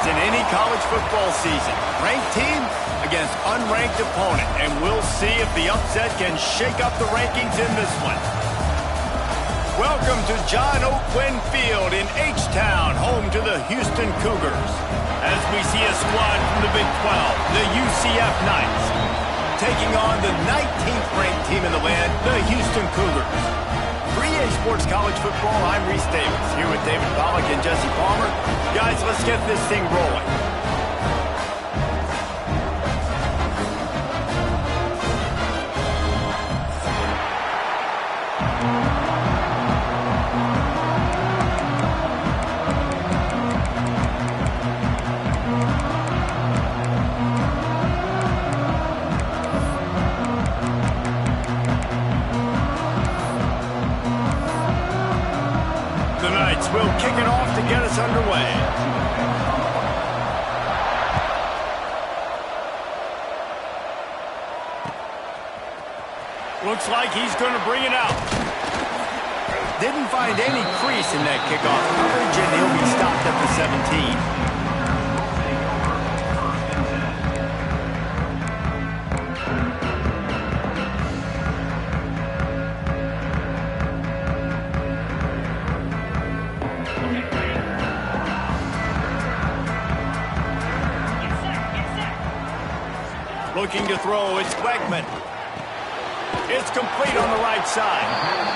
in any college football season. Ranked team against unranked opponent, and we'll see if the upset can shake up the rankings in this one. Welcome to John O. Quinn Field in H-Town, home to the Houston Cougars. As we see a squad from the Big 12, the UCF Knights, taking on the 19th ranked team in the land, the Houston Cougars. For EA Sports College Football, I'm Reese Davis, here with David Pollack and Jesse Palmer. Guys, let's get this thing rolling. We'll kick it off to get us underway. Looks like he's going to bring it out. Didn't find any crease in that kickoff coverage, and he'll be stopped at the 17. Looking to throw, it's Wegman. It's complete on the right side.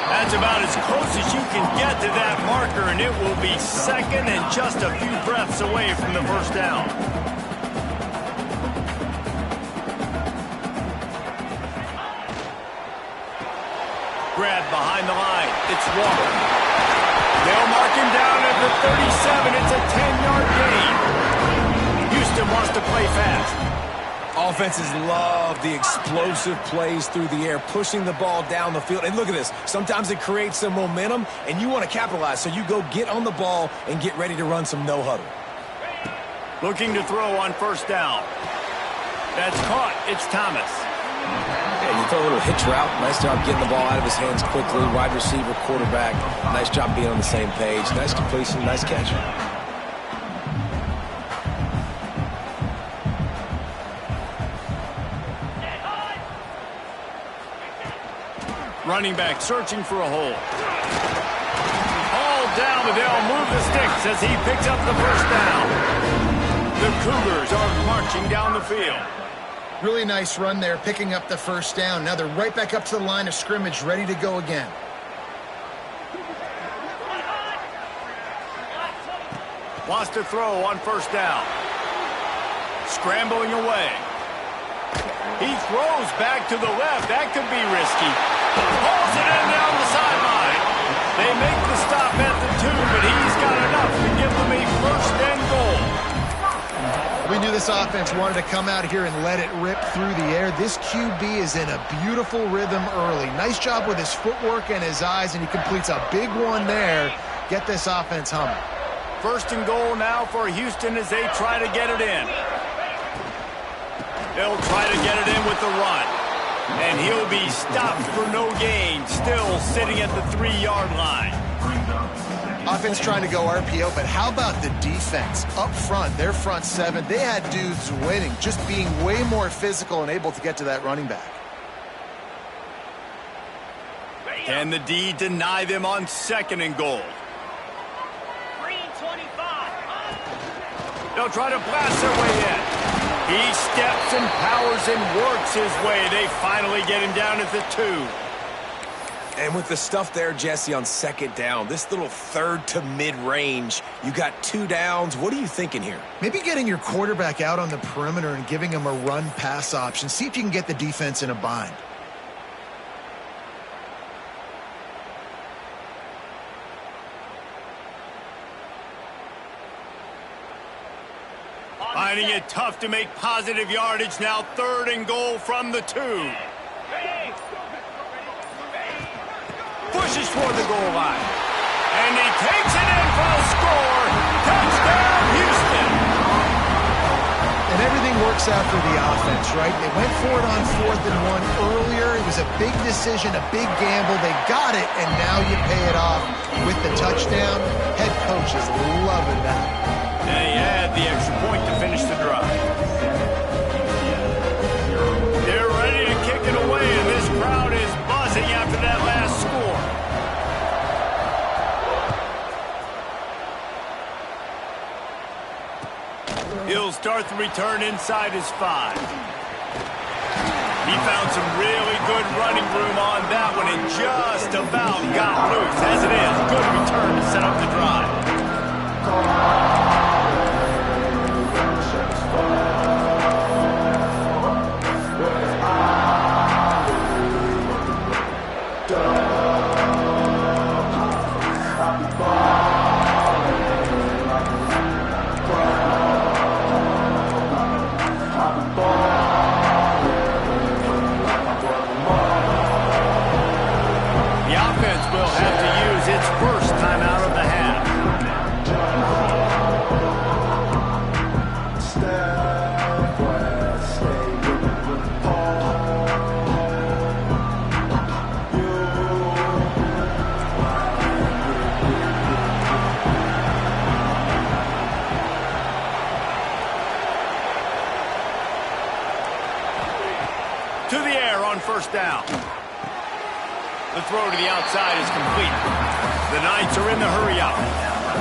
That's about as close as you can get to that marker, and it will be second and just a few breaths away from the first down. Grab behind the line. It's Walker. They'll mark him down at the 37. It's a 10-yard gain. Houston wants to play fast. Offenses love the explosive plays through the air, pushing the ball down the field. And look at this. Sometimes it creates some momentum, and you want to capitalize. So you go get on the ball and get ready to run some no-huddle. Looking to throw on first down. That's caught. It's Thomas. Yeah, you throw a little hitch route. Nice job getting the ball out of his hands quickly. Wide receiver, quarterback. Nice job being on the same page. Nice completion, nice catch. Running back searching for a hole. All down, but they'll move the sticks as he picks up the first down. The Cougars are marching down the field. Really nice run there, picking up the first down. Now they're right back up to the line of scrimmage, ready to go again. Wants to throw on first down. Scrambling away. He throws back to the left. That could be risky. Hauls it in down the sideline. They make the stop at the 2, but he's got enough to give them a first and goal. We knew this offense wanted to come out here and let it rip through the air. This QB is in a beautiful rhythm early. Nice job with his footwork and his eyes, and he completes a big one there. Get this offense humming. First and goal now for Houston as they try to get it in. They'll try to get it in with the run. And he'll be stopped for no gain, still sitting at the 3-yard line. Offense trying to go RPO, but how about the defense? Up front, their front seven, they had dudes winning, just being way more physical and able to get to that running back. Can the D deny them on second and goal? They'll try to blast their way in. He steps and powers and works his way. They finally get him down at the 2. And with the stuff there, Jesse, on second down, this little third to mid-range, you got 2 downs. What are you thinking here? Maybe getting your quarterback out on the perimeter and giving him a run-pass option. See if you can get the defense in a bind. Finding it tough to make positive yardage now. Third and goal from the 2. Pushes toward the goal line. And he takes it in for a score. Touchdown, Houston. And everything works out for the offense, right? They went for it on 4th and 1 earlier. It was a big decision, a big gamble. They got it, and now you pay it off with the touchdown. Head coach is loving that. And he had the extra point to finish the drive. They're ready to kick it away, and this crowd is buzzing after that last score. He'll start the return inside his 5. He found some really good running room on that one and just about got loose. As it is, good return to set up the drive. First time out of the half. To the air on first down. The throw to the outside is complete. The Knights are in the hurry-up.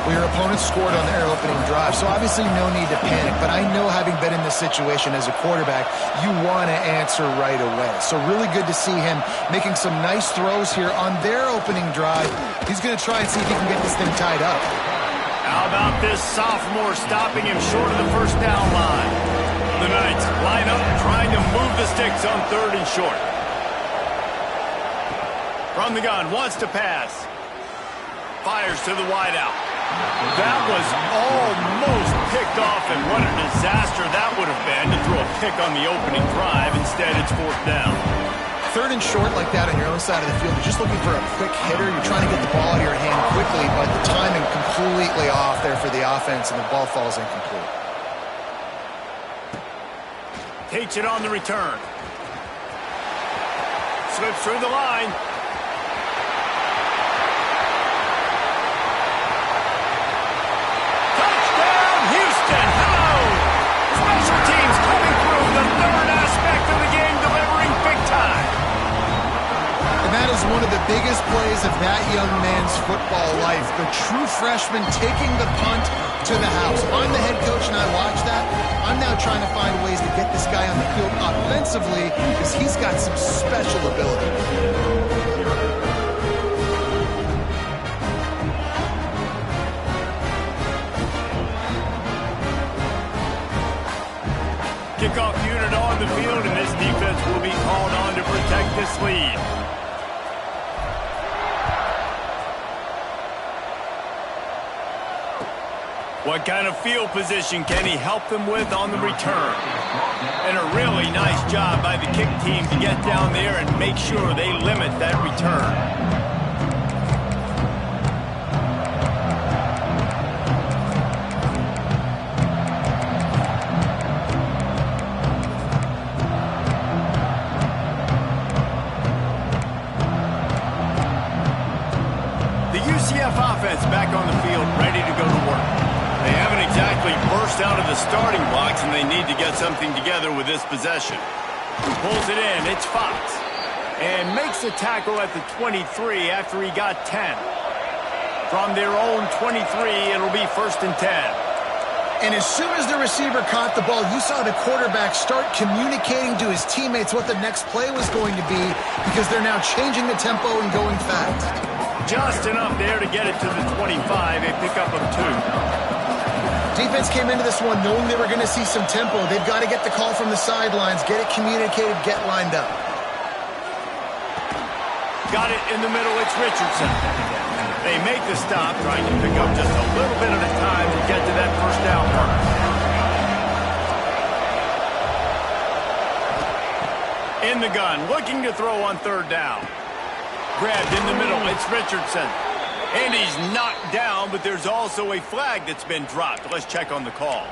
Well, your opponent scored on their opening drive, so obviously no need to panic. But I know, having been in this situation as a quarterback, you want to answer right away. So really good to see him making some nice throws here on their opening drive. He's going to try and see if he can get this thing tied up. How about this sophomore stopping him short of the first down line? The Knights line up, trying to move the sticks on 3rd and short. From the gun, wants to pass. Fires to the wideout. That was almost picked off, and what a disaster that would have been to throw a pick on the opening drive. Instead, it's 4th down. 3rd and short like that on your own side of the field, you're just looking for a quick hitter. You're trying to get the ball out of your hand quickly, but the timing completely off there for the offense, and the ball falls incomplete. Takes it on the return. Slips through the line. One of the biggest plays of that young man's football life. The true freshman taking the punt to the house. I'm the head coach and I watch that. I'm now trying to find ways to get this guy on the field offensively because he's got some special ability. Kickoff unit on the field, and this defense will be called on to protect this lead. What kind of field position can he help them with on the return? And a really nice job by the kick team to get down there and make sure they limit that return. The UCF offense back on the field, ready to go to work. They haven't exactly burst out of the starting blocks, and they need to get something together with this possession. Pulls it in, it's Fox. And makes the tackle at the 23 after he got 10. From their own 23, it'll be 1st and 10. And as soon as the receiver caught the ball, you saw the quarterback start communicating to his teammates what the next play was going to be, because they're now changing the tempo and going fast. Just enough there to get it to the 25, a pickup of 2. Defense came into this one knowing they were going to see some tempo. They've got to get the call from the sidelines, get it communicated, get lined up. Got it in the middle, it's Richardson. They make the stop, trying to pick up just a little bit at a time to get to that first down mark. In the gun, looking to throw on 3rd down. Grabbed in the middle, it's Richardson. And he's knocked down, but there's also a flag that's been dropped. Let's check on the call.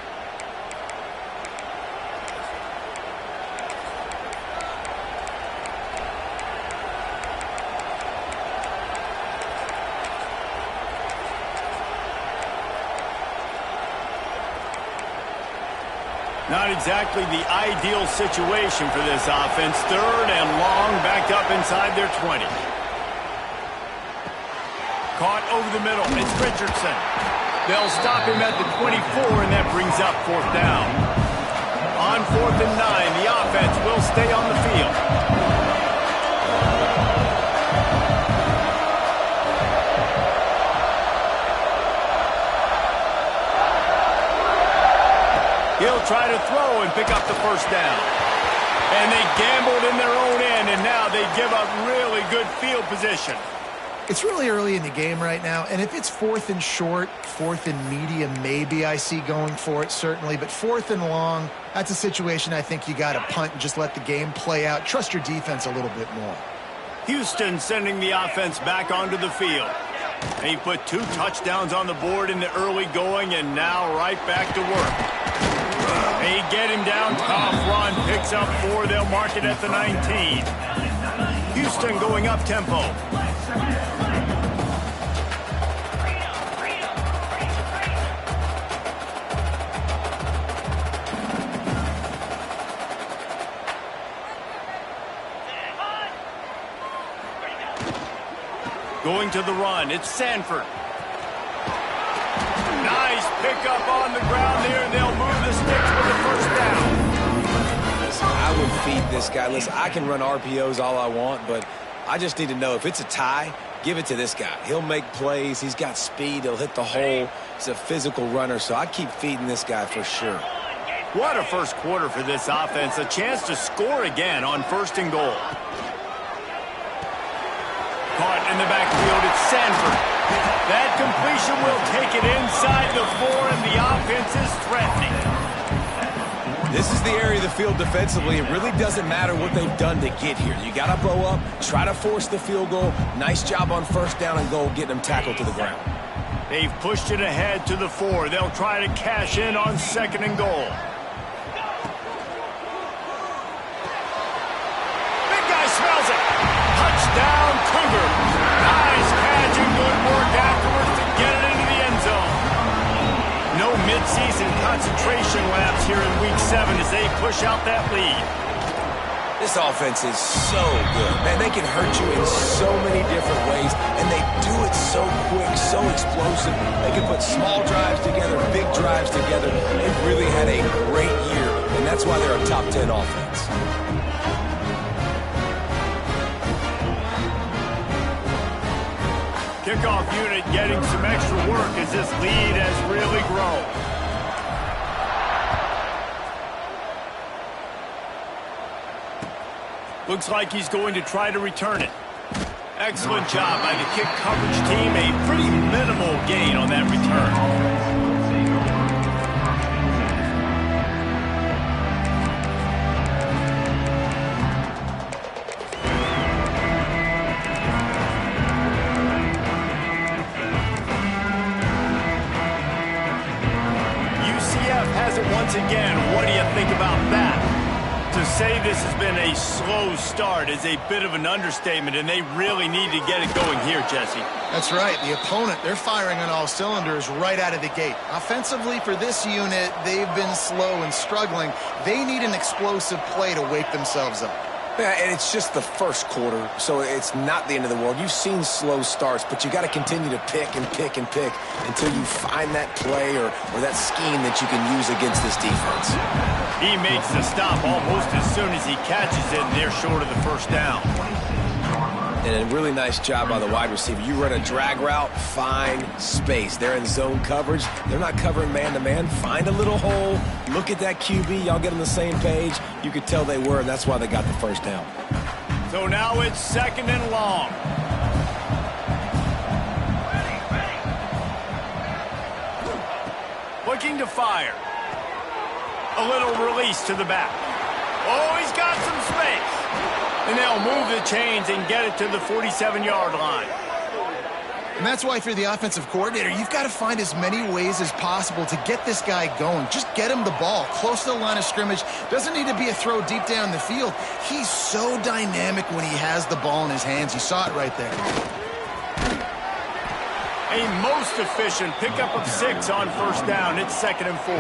Not exactly the ideal situation for this offense. 3rd and long, back up inside their 20. Caught over the middle. It's Richardson. They'll stop him at the 24, and that brings up 4th down. On 4th and 9, the offense will stay on the field. He'll try to throw and pick up the 1st down. And they gambled in their own end, and now they give up really good field position. It's really early in the game right now, and if it's 4th and short, 4th and medium, maybe I see going for it, certainly. But 4th and long, that's a situation I think you got to punt and just let the game play out. Trust your defense a little bit more. Houston sending the offense back onto the field. He put 2 touchdowns on the board in the early going, and now right back to work. They get him down, tough run, picks up 4, they'll mark it at the 19. Houston going up tempo. Going to the run, it's Sanford. Nice pickup on the ground there, and they'll move the sticks for the 1st down. Listen, I would feed this guy. Listen, I can run RPOs all I want, but I just need to know if it's a tie, give it to this guy. He'll make plays. He's got speed. He'll hit the hole. He's a physical runner, so I keep feeding this guy for sure. What a first quarter for this offense. A chance to score again on 1st and goal. Caught in the backfield, it's Sanford. That completion will take it inside the 4, and the offense is threatening. This is the area of the field defensively. It really doesn't matter what they've done to get here. You got to bow up, try to force the field goal. Nice job on 1st down and goal, getting them tackled to the ground. They've pushed it ahead to the 4. They'll try to cash in on 2nd and goal. Big guy smells it. Touchdown, Cougar. Nice catch and good work afterwards to get it into the end zone. No midseason concentration laps here in Week 7 as they push out that lead. This offense is so good. Man, they can hurt you in so many different ways, and they do it so quick, so explosive. They can put small drives together, big drives together. They've really had a great year, and that's why they're a top 10 offense. Kickoff unit getting some extra work as this lead has really grown. Looks like he's going to try to return it. Excellent job by the kick coverage team. A pretty minimal gain on that return. Once again, what do you think about that? To say this has been a slow start is a bit of an understatement, and they really need to get it going here, Jesse. That's right. The opponent, they're firing on all cylinders right out of the gate. Offensively, for this unit, they've been slow and struggling. They need an explosive play to wake themselves up. Yeah, and it's just the first quarter, so it's not the end of the world. You've seen slow starts, but you got to continue to pick and pick and pick until you find that play or that scheme that you can use against this defense. He makes the stop almost as soon as he catches it, and they're short of the 1st down. And a really nice job by the wide receiver. You run a drag route, find space. They're in zone coverage. They're not covering man-to-man. Find a little hole. Look at that QB. Y'all get on the same page. You could tell they were, and that's why they got the 1st down. So now it's 2nd and long. Looking to fire. A little release to the back. Oh, he's got some space. And they'll move the chains and get it to the 47-yard line. And that's why if you're the offensive coordinator, you've got to find as many ways as possible to get this guy going. Just get him the ball close to the line of scrimmage. Doesn't need to be a throw deep down the field. He's so dynamic when he has the ball in his hands. You saw it right there. A most efficient pickup of 6 on 1st down. It's 2nd and 4.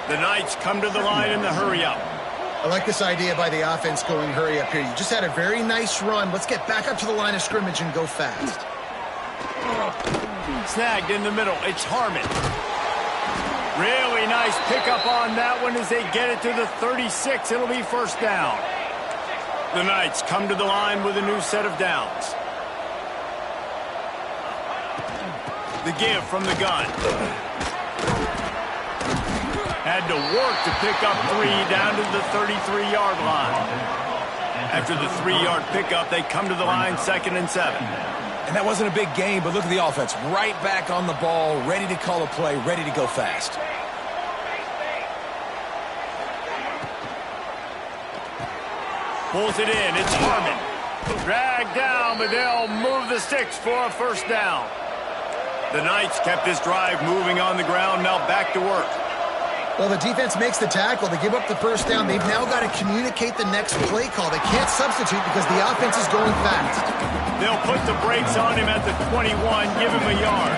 The Knights come to the line in the hurry-up. I like this idea by the offense going hurry up here. You just had a very nice run. Let's get back up to the line of scrimmage and go fast. Snagged in the middle. It's Harmon. Really nice pickup on that one as they get it to the 36. It'll be first down. The Knights come to the line with a new set of downs. The give from the gun. Had to work to pick up 3 down to the 33-yard line. After the 3-yard pickup, they come to the line 2nd and 7. And that wasn't a big gain, but look at the offense. Right back on the ball, ready to call a play, ready to go fast. Pulls it in. It's Harmon. Dragged down, but they'll move the sticks for a first down. The Knights kept this drive moving on the ground. Now back to work. Well, the defense makes the tackle. They give up the first down. They've now got to communicate the next play call. They can't substitute because the offense is going fast. They'll put the brakes on him at the 21, give him a yard.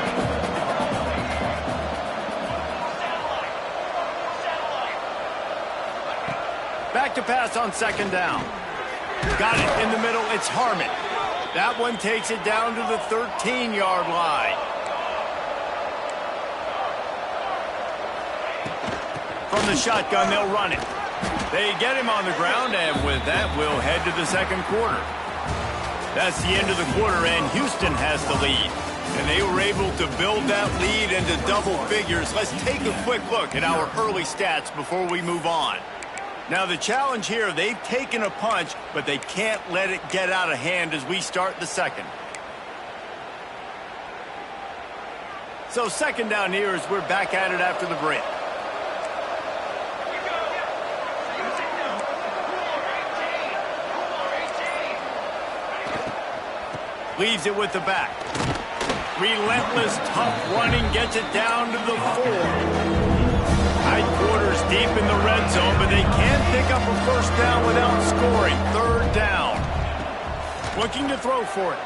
Back to pass on 2nd down. Got it in the middle. It's Harmon. That one takes it down to the 13-yard line. From the shotgun, they'll run it. They get him on the ground, and with that, we'll head to the second quarter. That's the end of the quarter, and Houston has the lead. And they were able to build that lead into double figures. Let's take a quick look at our early stats before we move on. Now, the challenge here, they've taken a punch, but they can't let it get out of hand as we start the second. So 2nd down here as we're back at it after the break. Leaves it with the back. Relentless, tough running gets it down to the 4. Tight quarters deep in the red zone, but they can't pick up a first down without scoring. 3rd down. Looking to throw for it.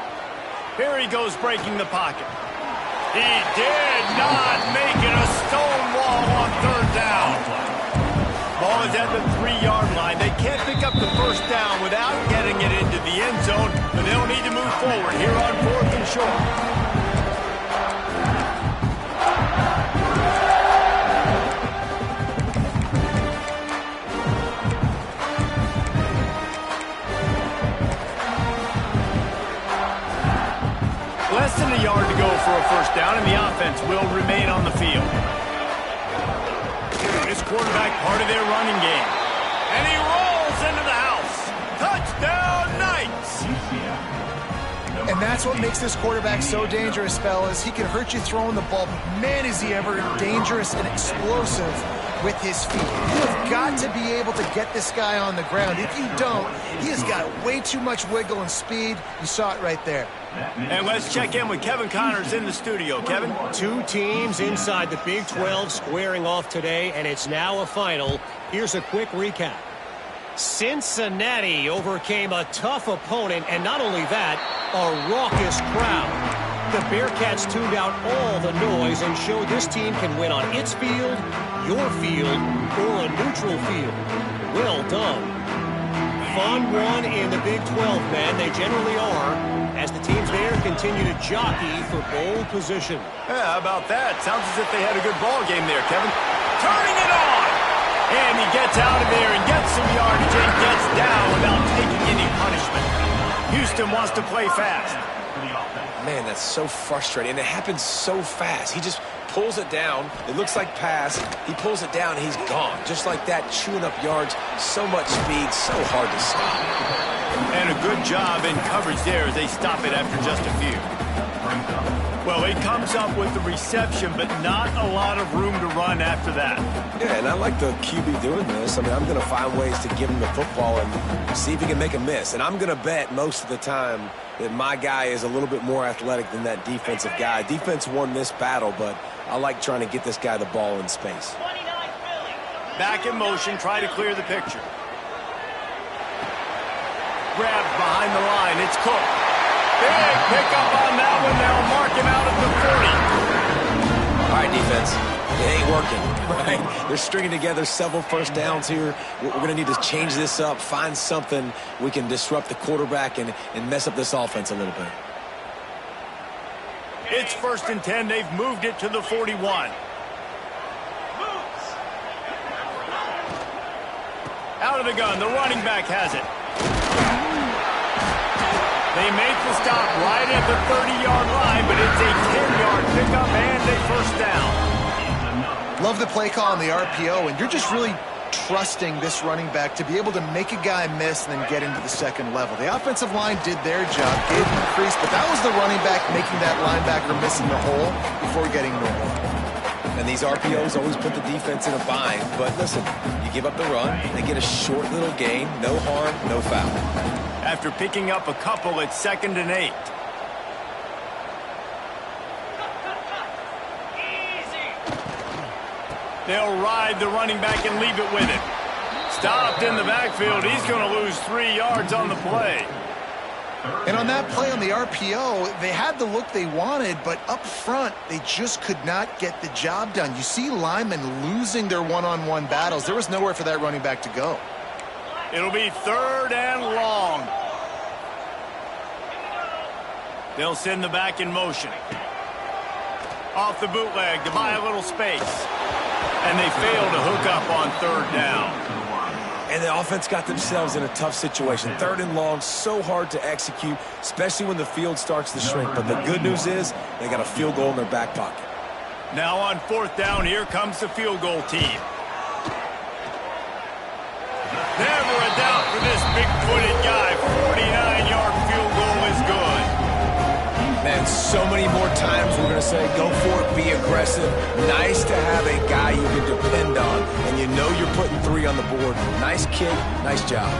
Here he goes breaking the pocket. He did not make it. A stone wall on 3rd down. Ball is at the 3-yard line. They can't pick up the first down without getting it into the end zone, but they'll need to move forward here on 4th and short. Less than a yard to go for a first down, and the offense will remain on the field. This quarterback part of their running game. And he rolls into the house. Touchdown, Knights! And that's what makes this quarterback so dangerous, fellas. He can hurt you throwing the ball, but man, is he ever dangerous and explosive with his feet. You have got to be able to get this guy on the ground. If you don't, he has got way too much wiggle and speed. You saw it right there. And let's check in with Kevin Connors in the studio. Kevin? 2 teams inside the Big 12 squaring off today, and it's now a final. Here's a quick recap. Cincinnati overcame a tough opponent, and not only that, a raucous crowd. The Bearcats tuned out all the noise and showed this team can win on its field, your field, or a neutral field. Well done. Fun one in the Big 12, man. They generally are, as the teams there continue to jockey for bowl position. Yeah, how about that? Sounds as if they had a good ball game there, Kevin. Turning it on! And he gets out of there and gets some yardage and gets down without taking any punishment. Houston wants to play fast. Man, that's so frustrating, and it happens so fast. He just pulls it down. It looks like pass. He pulls it down, and he's gone. Just like that, chewing up yards. So much speed, so hard to stop. And a good job in coverage there as they stop it after just a few. Well, he comes up with the reception, but not a lot of room to run after that. Yeah, and I like the QB doing this. I mean, I'm going to find ways to give him the football and see if he can make a miss. And I'm going to bet most of the time that my guy is a little bit more athletic than that defensive guy. Defense won this battle, but I like trying to get this guy the ball in space. Back in motion, try to clear the picture. Grabbed behind the line, it's Cook. Big pickup on that one. They'll mark him out at the 40. All right, defense. It ain't working. Right. They're stringing together several first downs here. We're going to need to change this up, find something we can disrupt the quarterback and mess up this offense a little bit. It's 1st and 10. They've moved it to the 41. Out of the gun. The running back has it. They make the stop right at the 30-yard line, but it's a 10-yard pickup and a first down. Love the play call on the RPO, and you're just really trusting this running back to be able to make a guy miss and then get into the second level. The offensive line did their job, gave him a crease, but that was the running back making that linebacker miss in the hole before getting normal. And these RPOs always put the defense in a bind, but listen, you give up the run, they get a short little gain, no harm, no foul. After picking up a couple, it's 2nd and 8. They'll ride the running back and leave it with him. Stopped in the backfield. He's going to lose 3 yards on the play. And on that play on the RPO, they had the look they wanted, but up front, they just could not get the job done. You see linemen losing their one-on-one battles. There was nowhere for that running back to go. It'll be 3rd and long. They'll send the back in motion. Off the bootleg to buy a little space. And they fail to hook up on 3rd down. And the offense got themselves in a tough situation. 3rd and long, so hard to execute, especially when the field starts to shrink. But the good news is they got a field goal in their back pocket. Now on 4th down, here comes the field goal team. Never a doubt for this big-footed guy. 49-yard field goal is good. Man, so many more times we're going to say, go for it, be aggressive. Nice to have a guy you can depend on, and you know you're putting 3 on the board. Nice kick, nice job.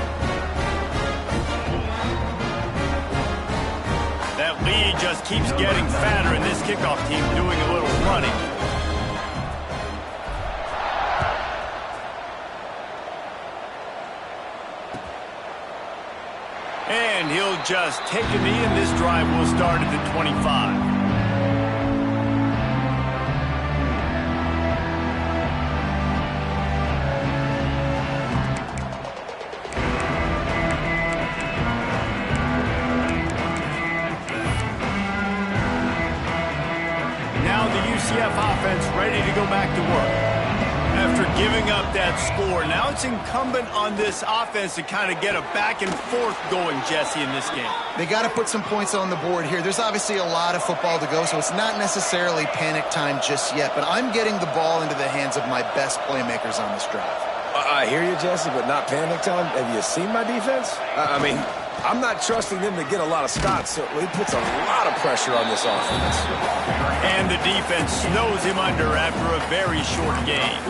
That lead just keeps getting fatter, and this kickoff team doing a little running. And he'll just take a knee, and this drive will start at the 25. Now the UCF offense ready to go back to work. After giving up that score, now it's incumbent on this offense to kind of get a back and forth going, Jesse, in this game. They got to put some points on the board here. There's obviously a lot of football to go, so it's not necessarily panic time just yet, but I'm getting the ball into the hands of my best playmakers on this drive. I hear you, Jesse, but not panic time. Have you seen my defense? I mean, I'm not trusting them to get a lot of stops, so it puts a lot of pressure on this offense. And the defense snows him under after a very short game.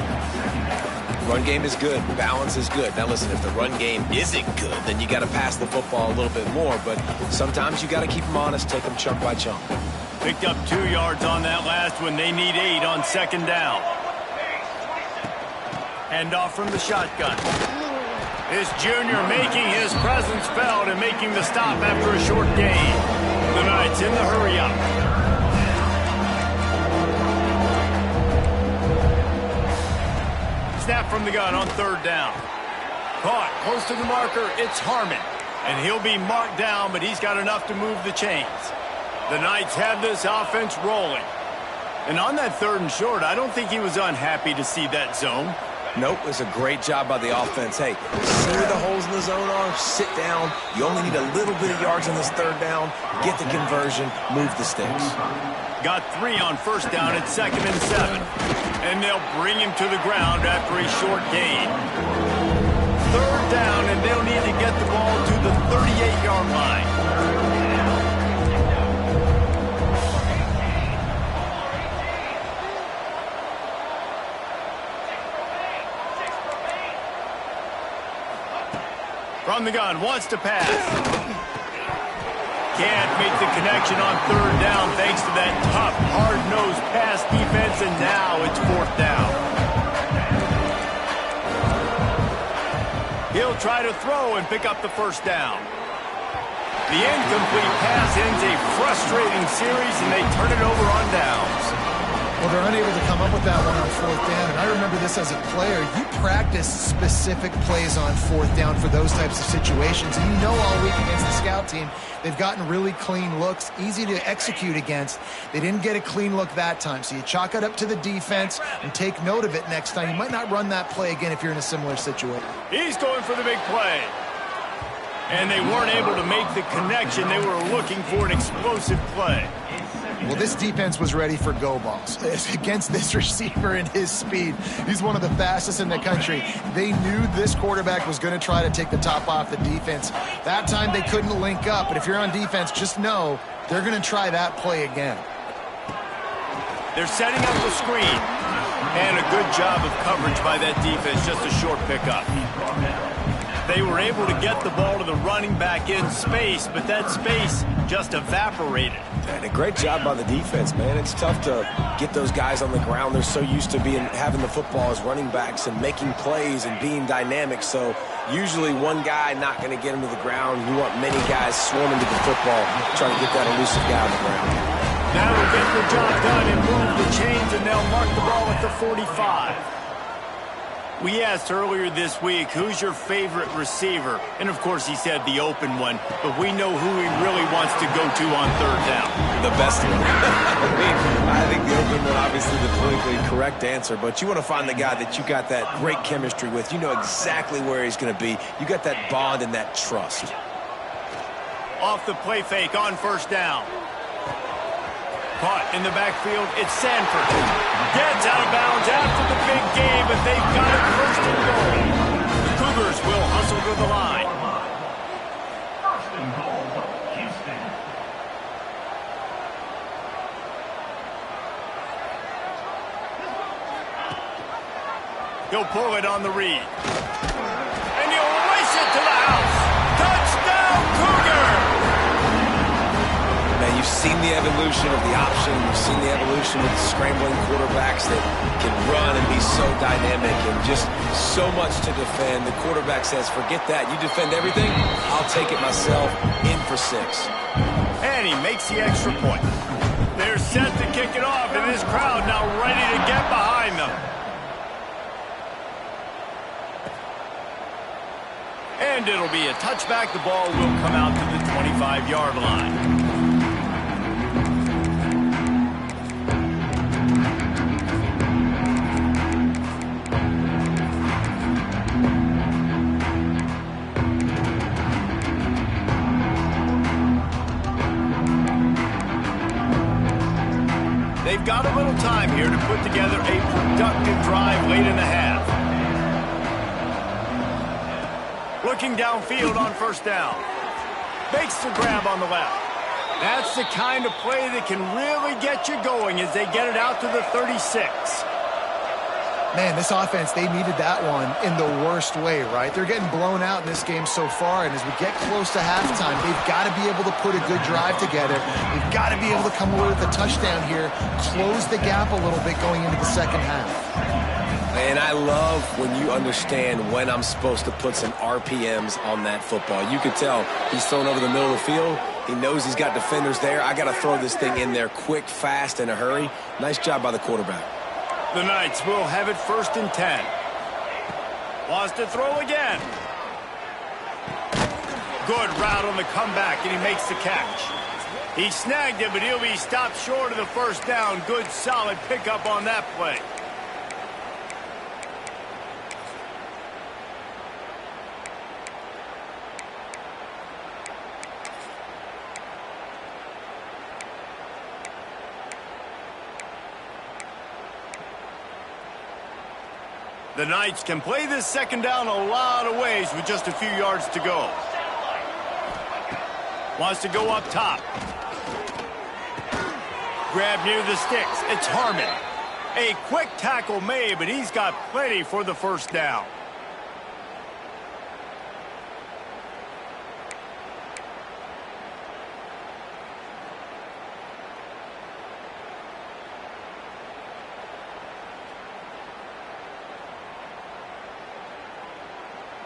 Run game is good. Balance is good. Now, listen, if the run game isn't good, then you got to pass the football a little bit more, but sometimes you got to keep them honest, take them chunk by chunk. Picked up 2 yards on that last one. They need 8 on 2nd down. Hand off from the shotgun. This junior making his presence felt and making the stop after a short gain. The Knights in the hurry up. Snap from the gun on 3rd down. Caught close to the marker. It's Harmon. And he'll be marked down, but he's got enough to move the chains. The Knights have this offense rolling. And on that 3rd and short, I don't think he was unhappy to see that zone. Nope, it was a great job by the offense. Hey, see where the holes in the zone are? Sit down. You only need a little bit of yards on this 3rd down. Get the conversion. Move the sticks. Got 3 on 1st down at 2nd and 7. And they'll bring him to the ground after a short gain. 3rd down, and they'll need to get the ball to the 38-yard line. From the gun, wants to pass. Can't make the connection on 3rd down thanks to that tough, hard-nosed pass defense, and now it's 4th down. He'll try to throw and pick up the 1st down. The incomplete pass ends a frustrating series, and they turn it over on downs. Well, they're unable to come up with that one on fourth down. And I remember this as a player. You practice specific plays on fourth down for those types of situations. And you know all week against the scout team, they've gotten really clean looks, easy to execute against. They didn't get a clean look that time. So you chalk it up to the defense and take note of it next time. You might not run that play again if you're in a similar situation. He's going for the big play. And they weren't able to make the connection. They were looking for an explosive play. Well, this defense was ready for go balls against this receiver and his speed. He's one of the fastest in the country. They knew this quarterback was going to try to take the top off the defense. That time they couldn't link up, but if you're on defense, just know they're going to try that play again. They're setting up the screen. And a good job of coverage by that defense, just a short pickup. They were able to get the ball to the running back in space, but that space just evaporated. And a great job by the defense, man. It's tough to get those guys on the ground. They're so used to having the football as running backs and making plays and being dynamic. So usually one guy not going to get him to the ground. You want many guys swarming to the football, trying to get that elusive guy on the ground. Now we'll get the job done and move the chains, and they'll mark the ball at the 45. We asked earlier this week, who's your favorite receiver? And, of course, he said the open one. But we know who he really wants to go to on third down. The best one. I think the open one, obviously, the politically correct answer. But you want to find the guy that you got that great chemistry with. You know exactly where he's going to be. You got that bond and that trust. Off the play fake on first down. Caught in the backfield, it's Sanford. Gets out of bounds after the big game, but they've got it first and goal. The Cougars will hustle to the line. He'll pull it on the read. And he'll race it to the house. Touchdown, Cougar! Now, you've seen the evolution of the option. You've seen the evolution of the scrambling quarterbacks that can run and be so dynamic and just so much to defend. The quarterback says, forget that. You defend everything, I'll take it myself. In for 6. And he makes the extra point. They're set to kick it off, and this crowd now ready to get behind them. And it'll be a touchback. The ball will come out to the 25-yard line. They've got a little time here to put together a productive drive late in the half. Looking downfield on first down. Makes the grab on the left. That's the kind of play that can really get you going as they get it out to the 36. Man, this offense, they needed that one in the worst way, right? They're getting blown out in this game so far, and as we get close to halftime, they've got to be able to put a good drive together. They've got to be able to come away with a touchdown here, close the gap a little bit going into the second half. And I love when you understand when I'm supposed to put some RPMs on that football. You can tell he's thrown over the middle of the field. He knows he's got defenders there. I got to throw this thing in there quick, fast, in a hurry. Nice job by the quarterback. The Knights will have it 1st and 10. Wants to throw again. Good route on the comeback, and he makes the catch. He snagged it, but he'll be stopped short of the first down. Good, solid pickup on that play. The Knights can play this second down a lot of ways with just a few yards to go. Wants to go up top. Grab near the sticks. It's Harmon. A quick tackle made, but he's got plenty for the first down.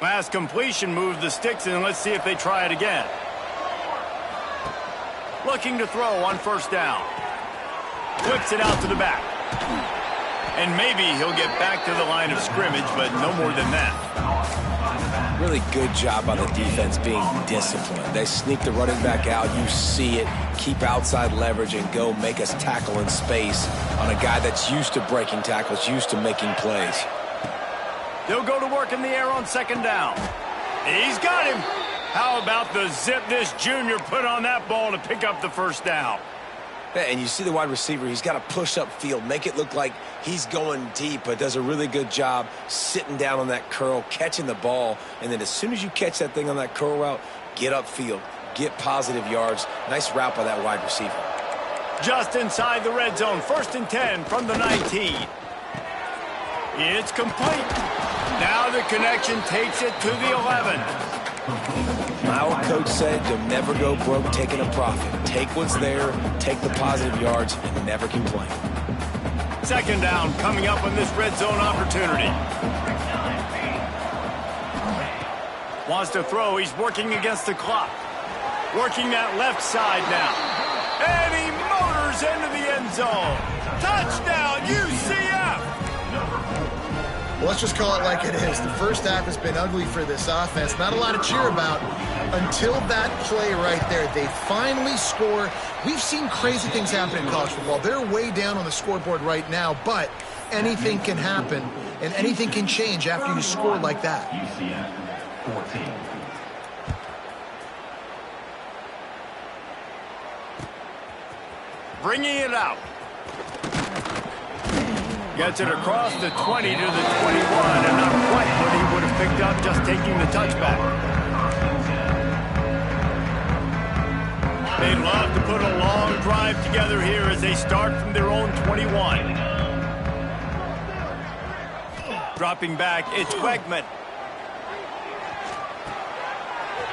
Last completion moved the sticks, and let's see if they try it again. Looking to throw on first down. Whips it out to the back. And maybe he'll get back to the line of scrimmage, but no more than that. Really good job by the defense being disciplined. They sneak the running back out. You see it. Keep outside leverage and go make us tackle in space on a guy that's used to breaking tackles, used to making plays. They'll go to work in the air on second down. He's got him. How about the zip this junior put on that ball to pick up the first down? Yeah, and you see the wide receiver, he's got to push up field, make it look like he's going deep, but does a really good job sitting down on that curl, catching the ball, and then as soon as you catch that thing on that curl route, get upfield, get positive yards. Nice route by that wide receiver. Just inside the red zone, 1st and 10 from the 19. It's complete. Now the connection takes it to the 11. Our coach said you'll never go broke taking a profit. Take what's there, take the positive yards, and never complain. Second down coming up on this red zone opportunity. Wants to throw. He's working against the clock. Working that left side now. And he motors into the end zone. Touchdown, UCF! Well, let's just call it like it is. The first half has been ugly for this offense. Not a lot to cheer about until that play right there. They finally score. We've seen crazy things happen in college football. They're way down on the scoreboard right now, but anything can happen, and anything can change after you score like that. UCF 14. Bringing it out. Gets it across the 20 to the 21, and not quite what he would have picked up just taking the touchback. They'd love to put a long drive together here as they start from their own 21. Dropping back, it's Wegman.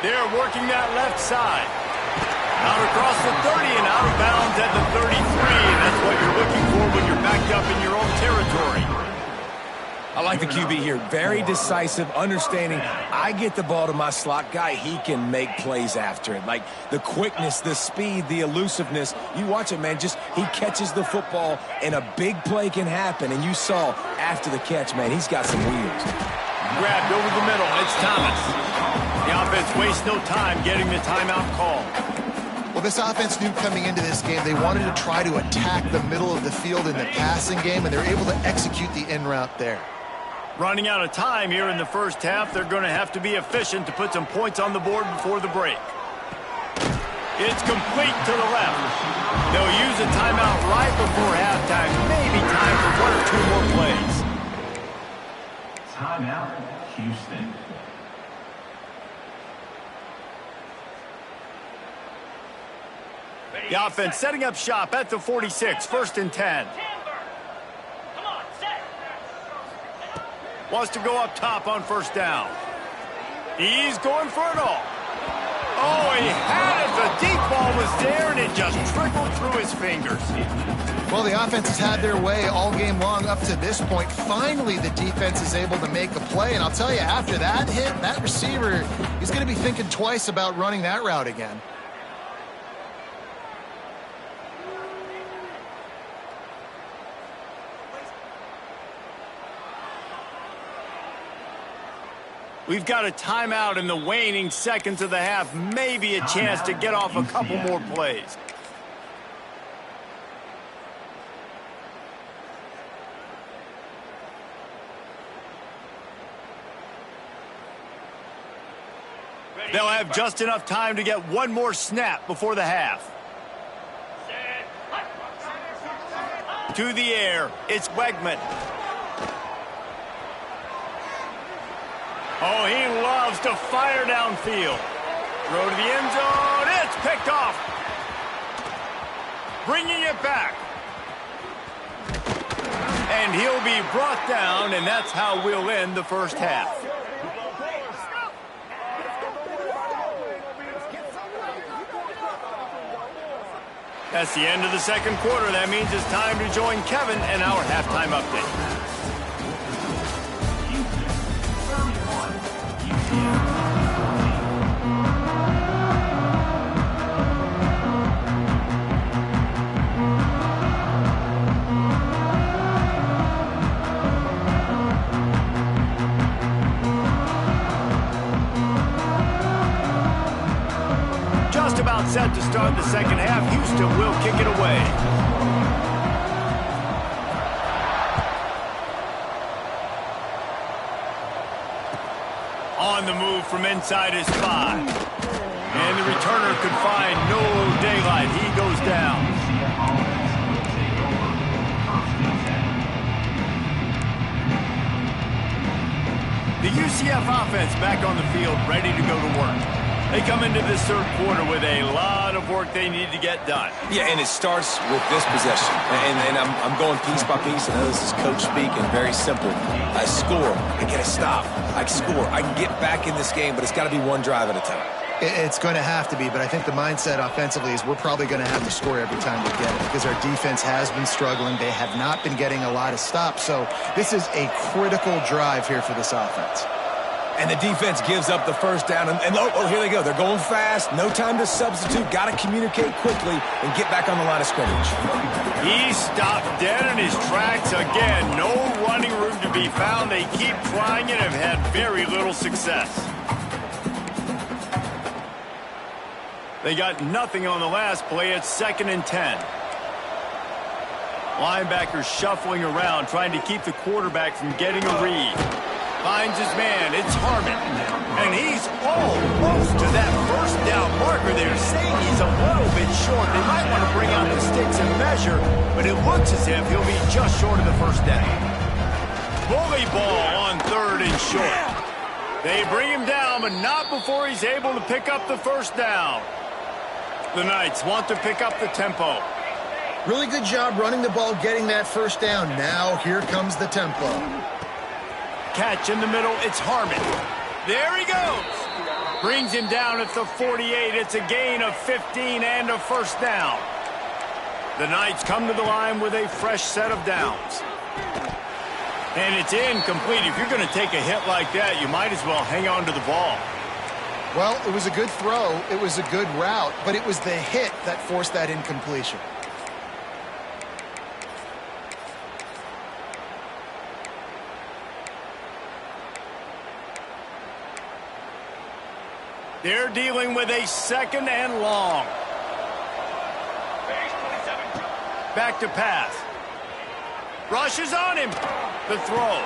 They're working that left side. Out across the 30 and out of bounds at the 33. And that's what you're looking for when you're backed up in your own territory. I like the QB here. Very decisive, understanding I get the ball to my slot guy, he can make plays after it. Like the quickness, the speed, the elusiveness. You watch it, man. Just he catches the football and a big play can happen. And you saw after the catch, man, he's got some wheels. Grabbed over the middle. It's Thomas. The offense wastes no time getting the timeout call. Well, this offense knew coming into this game they wanted to try to attack the middle of the field in the passing game, and they're able to execute the in route there. Running out of time here in the first half, they're going to have to be efficient to put some points on the board before the break. It's complete to the left. They'll use a timeout right before halftime. Maybe time for 1 or 2 more plays. Timeout, Houston. The offense setting up shop at the 46, 1st and 10. Wants to go up top on 1st down. He's going for it all. Oh, he had it. The deep ball was there, and it just trickled through his fingers. Well, the offense has had their way all game long up to this point. Finally, the defense is able to make a play, and I'll tell you, after that hit, that receiver, he's going to be thinking twice about running that route again. We've got a timeout in the waning seconds of the half. Maybe a chance to get off a couple more plays. They'll have just enough time to get one more snap before the half. To the air, it's Wegman. Oh, he loves to fire downfield. Throw to the end zone. It's picked off. Bringing it back. And he'll be brought down, and that's how we'll end the first half. That's the end of the second quarter. That means it's time to join Kevin and our halftime update. set to start the second half. Houston will kick it away. On the move from inside his 5. And the returner could find no daylight. He goes down. The UCF offense back on the field, ready to go to work. They come into this third quarter with a lot of work they need to get done. Yeah, and it starts with this possession. And I'm going piece by piece. I know this is coach speak and very simple. I score. I get a stop. I score. I can get back in this game, but it's got to be one drive at a time. It's going to have to be, but I think the mindset offensively is we're probably going to have to score every time we get it because our defense has been struggling. They have not been getting a lot of stops. So this is a critical drive here for this offense. And the defense gives up the first down. And oh, here they go. They're going fast. No time to substitute. Got to communicate quickly and get back on the line of scrimmage. He stopped dead in his tracks again. No running room to be found. They keep trying it and have had very little success. They got nothing on the last play. It's 2nd and 10. Linebacker shuffling around, trying to keep the quarterback from getting a read. Finds his man. It's Harmon. And he's almost to that first down marker. They're saying he's a little bit short. They might want to bring out the sticks and measure, but it looks as if he'll be just short of the first down. Bully ball on 3rd and short. They bring him down, but not before he's able to pick up the first down. The Knights want to pick up the tempo. Really good job running the ball, getting that first down. Now here comes the tempo. Catch in the middle. It's Harmon. There he goes. Brings him down at the 48. It's a gain of 15 and a first down. The Knights come to the line with a fresh set of downs. And it's incomplete. If you're going to take a hit like that, you might as well hang on to the ball. Well, it was a good throw. It was a good route, but it was the hit that forced that incompletion. They're dealing with a 2nd and long. Back to pass. Rushes on him. The throw.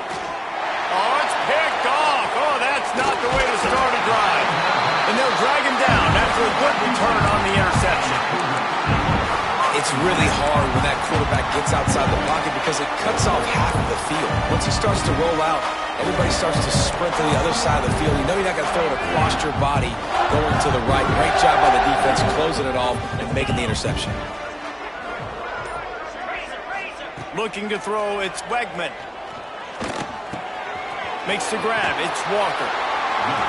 Oh, it's picked off. Oh, that's not the way to start a drive. And they'll drag him down after a good return on the interception. It's really hard when that quarterback gets outside the pocket because it cuts off half of the field. Once he starts to roll out, everybody starts to sprint to the other side of the field. You know you're not going to throw it across your body going to the right. Great job by the defense closing it off and making the interception. Looking to throw, it's Wegman. Makes the grab, it's Walker.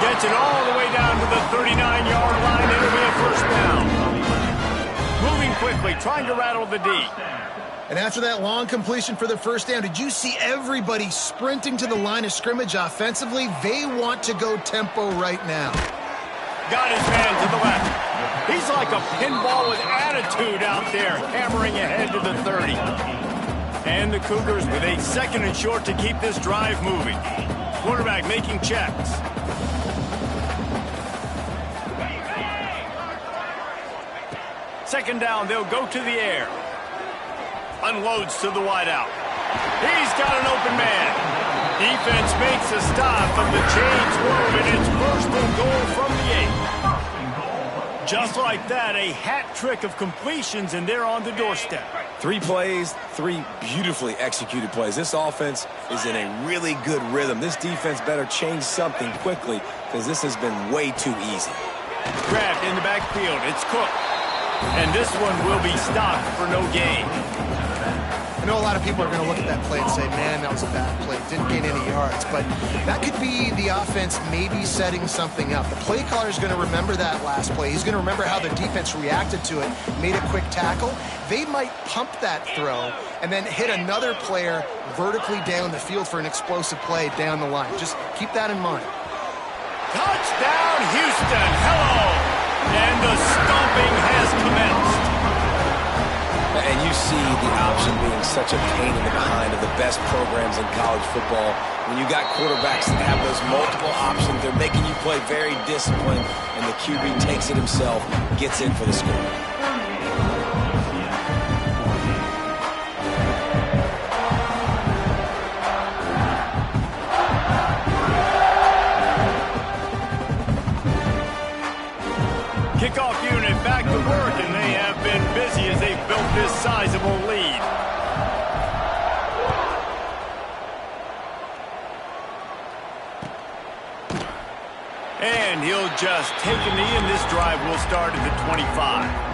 Gets it all the way down to the 39-yard line. It'll be a first down. Moving quickly, trying to rattle the D. And after that long completion for the first down, did you see everybody sprinting to the line of scrimmage offensively? They want to go tempo right now. Got his man to the left. He's like a pinball with attitude out there, hammering ahead to the 30. And the Cougars with a 2nd and short to keep this drive moving. Quarterback making checks. Second down, they'll go to the air. Unloads to the wideout. He's got an open man. Defense makes a stop from the chain swerve, and it's 1st and goal from the 8. Just like that, a hat trick of completions, and they're on the doorstep. 3 plays, 3 beautifully executed plays. This offense is in a really good rhythm. This defense better change something quickly because this has been way too easy. Grabbed in the backfield. It's Cook. And this one will be stopped for no gain. I know a lot of people are going to look at that play and say, man, that was a bad play. Didn't gain any yards. But that could be the offense maybe setting something up. The play caller is going to remember that last play. He's going to remember how the defense reacted to it, made a quick tackle. They might pump that throw and then hit another player vertically down the field for an explosive play down the line. Just keep that in mind. Touchdown, Houston. Hello. And the stomping has commenced. And you see the option being such a pain in the behind of the best programs in college football. When you got quarterbacks that have those multiple options, they're making you play very disciplined, and the QB takes it himself, gets in for the score. Kickoff unit back to work, and they have been busy as they've built this sizable lead. And he'll just take a knee, and this drive will start at the 25.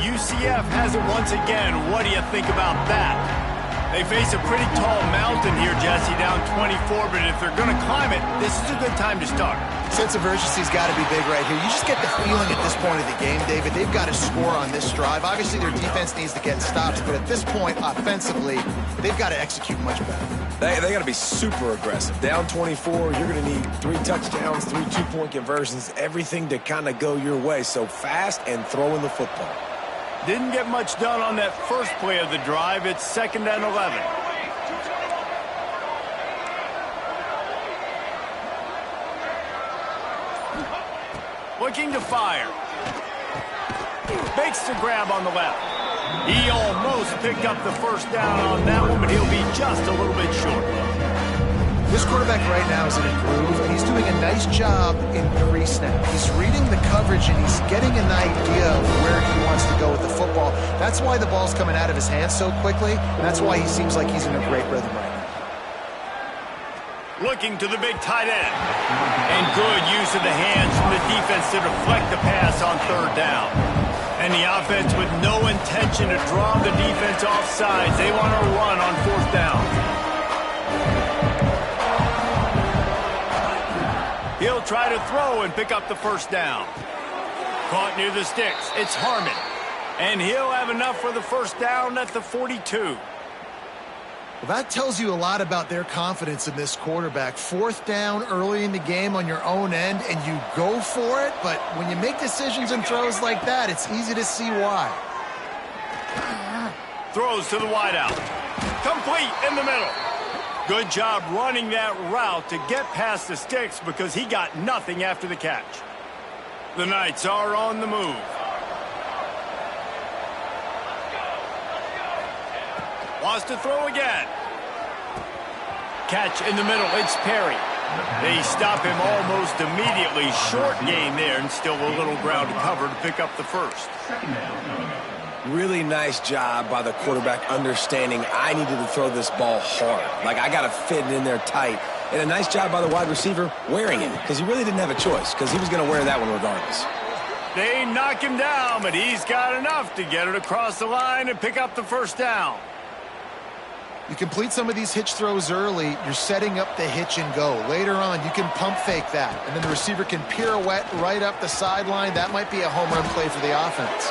UCF has it once again. What do you think about that? They face a pretty tall mountain here, Jesse, down 24, but if they're going to climb it, this is a good time to start. Sense of urgency's got to be big right here. You just get the feeling at this point of the game, David, they've got to score on this drive. Obviously, their defense needs to get stops, but at this point, offensively, they've got to execute much better. They got to be super aggressive. Down 24, you're going to need 3 touchdowns, 3 two-point conversions, everything to kind of go your way. So fast and throwing the football. Didn't get much done on that first play of the drive. It's 2nd and 11. Looking to fire. Makes the grab on the left. He almost picked up the first down on that one, but he'll be just a little bit short. This quarterback right now is in a groove, and he's doing a nice job in pre-snap. He's reading the coverage, and he's getting an idea of where he wants to go with the football. That's why the ball's coming out of his hands so quickly, and that's why he seems like he's in a great rhythm right now. Looking to the big tight end. And good use of the hands from the defense to deflect the pass on 3rd down. And the offense with no intention to draw the defense off sides. They want to run on 4th down. He'll try to throw and pick up the first down. Caught near the sticks. It's Harmon. And he'll have enough for the first down at the 42. Well, that tells you a lot about their confidence in this quarterback. 4th down early in the game on your own end, and you go for it. But when you make decisions and throws like that, it's easy to see why. Throws to the wideout. Complete in the middle. Good job running that route to get past the sticks because he got nothing after the catch. The Knights are on the move. Wants to throw again. Catch in the middle. It's Perry. They stop him almost immediately. Short gain there, and still a little ground to cover to pick up the first. Really nice job by the quarterback understanding I needed to throw this ball hard. Like, I got to fit it in there tight. And a nice job by the wide receiver wearing it, because he really didn't have a choice, because he was going to wear that one regardless. They knock him down, but he's got enough to get it across the line and pick up the first down. You complete some of these hitch throws early, you're setting up the hitch and go. Later on, you can pump fake that, and then the receiver can pirouette right up the sideline. That might be a home run play for the offense.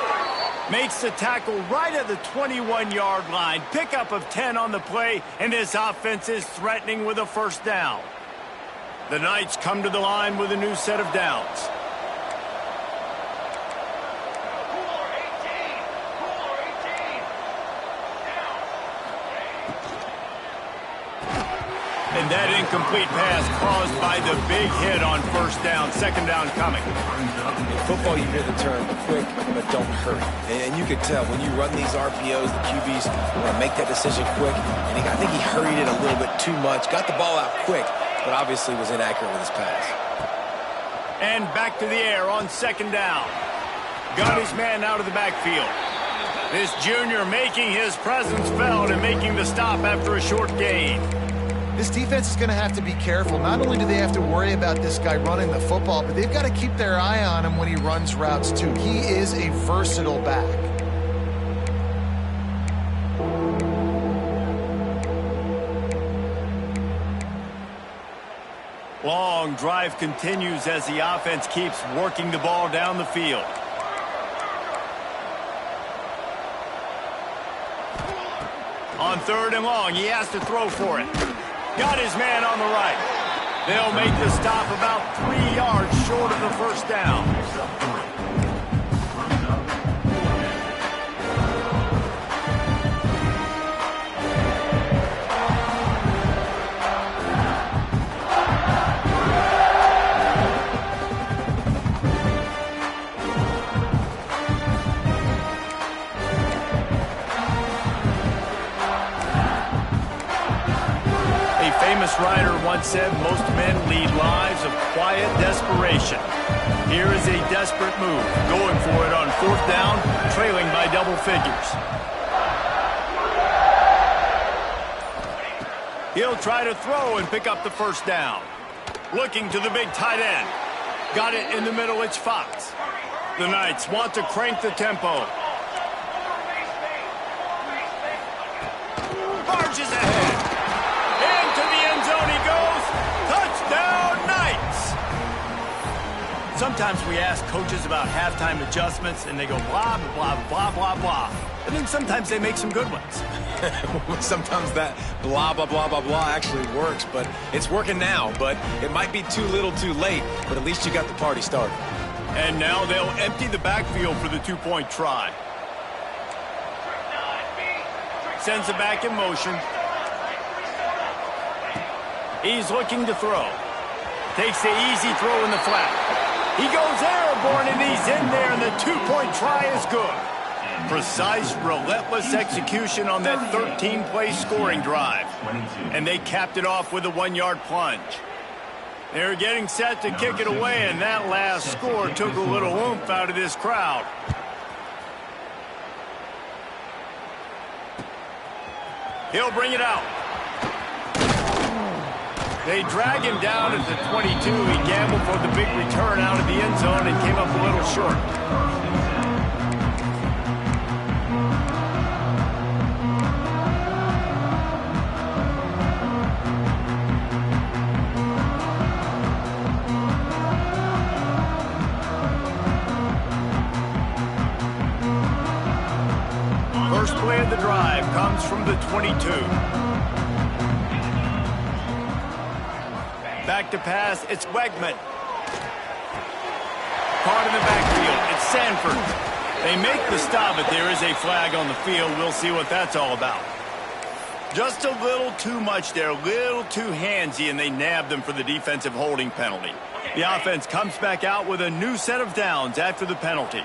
Makes the tackle right at the 21-yard line. Pickup of 10 on the play, and this offense is threatening with a first down. The Knights come to the line with a new set of downs. And that incomplete pass caused by the big hit on first down. 2nd down coming. In football, you hear the term quick, but don't hurry. And you could tell when you run these RPOs, the QBs want to make that decision quick. And I think he hurried it a little bit too much. Got the ball out quick, but obviously was inaccurate with his pass. And back to the air on 2nd down. Got his man out of the backfield. This junior making his presence felt and making the stop after a short gain. This defense is going to have to be careful. Not only do they have to worry about this guy running the football, but they've got to keep their eye on him when he runs routes too. He is a versatile back. Long drive continues as the offense keeps working the ball down the field. On 3rd and long, he has to throw for it. Got his man on the right. They'll make the stop about 3 yards short of the first down. Famous writer once said most men lead lives of quiet desperation. Here is a desperate move, going for it on 4th down, trailing by double figures. He'll try to throw and pick up the first down. Looking to the big tight end. Got it in the middle, it's Fox. The Knights want to crank the tempo. Marches ahead. Into the end zone he goes. Touchdown, Knights! Sometimes we ask coaches about halftime adjustments, and they go blah, blah, blah, blah, blah. And then sometimes they make some good ones. Sometimes that blah, blah, blah, blah, blah actually works, but it's working now. But it might be too little too late, but at least you got the party started. And now they'll empty the backfield for the 2-point try. Sends it back in motion. He's looking to throw. Takes the easy throw in the flat. He goes airborne, and he's in there, and the 2-point try is good. Precise, relentless execution on that 13-play scoring drive. And they capped it off with a 1-yard plunge. They're getting set to kick it away, and that last score took a little oomph out of this crowd. He'll bring it out. They drag him down at the 22. He gambled for the big return out of the end zone and came up a little short. First play of the drive comes from the 22. Back to pass, it's Wegman. Caught in the backfield, it's Sanford. They make the stop, but there is a flag on the field. We'll see what that's all about. Just a little too much there, a little too handsy, and they nabbed them for the defensive holding penalty. The offense comes back out with a new set of downs after the penalty.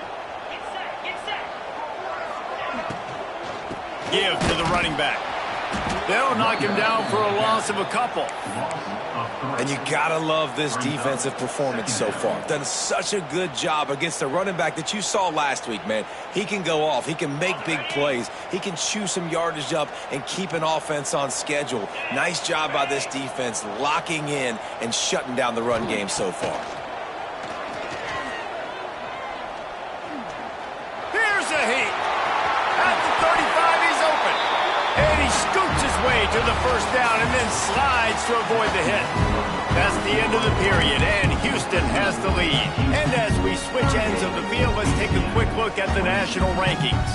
Give to the running back. They'll knock him down for a loss of a couple. And you gotta love this defensive performance so far. Done such a good job against the running back that you saw last week, man. He can go off. He can make big plays. He can chew some yardage up and keep an offense on schedule. Nice job by this defense locking in and shutting down the run game so far. Here's a heat. At the 35, he's open. And he scoots his way to the first down and then slides to avoid the hit. That's the end of the period, and Houston has the lead. And as we switch ends of the field, let's take a quick look at the national rankings.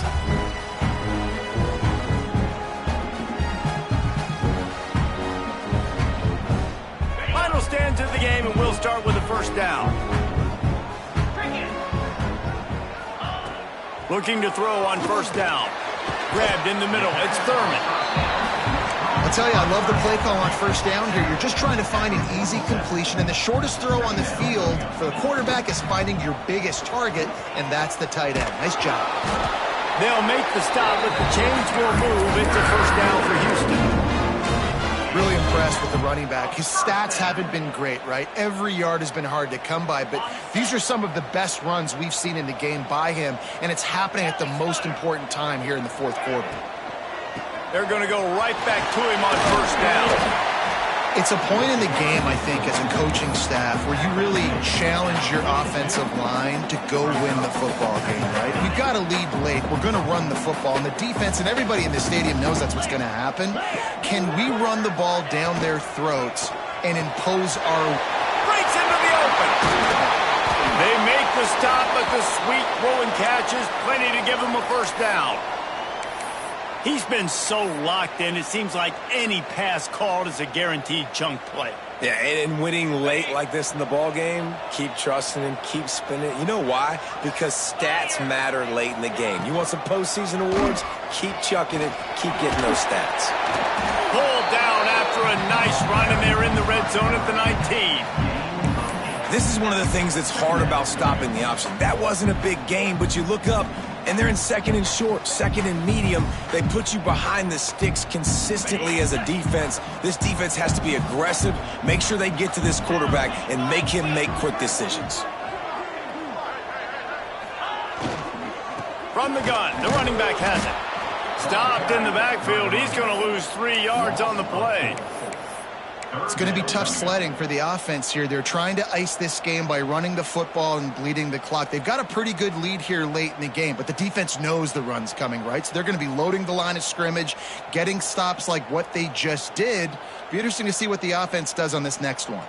Final stands of the game, and we'll start with the first down. Looking to throw on first down. Grabbed in the middle. It's Thurman. I'll tell you, I love the play call on first down here. You're just trying to find an easy completion, and the shortest throw on the field for the quarterback is finding your biggest target, and that's the tight end. Nice job. They'll make the stop, but the chains will move. It's a first down for Houston. Really impressed with the running back. His stats haven't been great, right? Every yard has been hard to come by, but these are some of the best runs we've seen in the game by him, and it's happening at the most important time here in the fourth quarter. They're going to go right back to him on first down. It's a point in the game, I think, as a coaching staff, where you really challenge your offensive line to go win the football game, right? We've got to lead late. We're going to run the football. And the defense and everybody in the stadium knows that's what's going to happen. Can we run the ball down their throats and impose our... Breaks into the open. They make the stop, but the sweet throw and catch is plenty to give them a first down. He's been so locked in, it seems like any pass called is a guaranteed chunk play. Yeah, and winning late like this in the ball game, keep trusting him, keep spinning. You know why? Because stats matter late in the game. You want some postseason awards? Keep chucking it, keep getting those stats. Pulled down after a nice run, and they're in the red zone at the 19. This is one of the things that's hard about stopping the option. That wasn't a big game, but you look up, and they're in second and short, second and medium. They put you behind the sticks consistently as a defense. This defense has to be aggressive, make sure they get to this quarterback, and make him make quick decisions. From the gun, the running back has it. Stopped in the backfield. He's going to lose 3 yards on the play. It's going to be tough sledding for the offense here. They're trying to ice this game by running the football and bleeding the clock. They've got a pretty good lead here late in the game, but the defense knows the run's coming, right? So they're going to be loading the line of scrimmage, getting stops like what they just did. Be interesting to see what the offense does on this next one.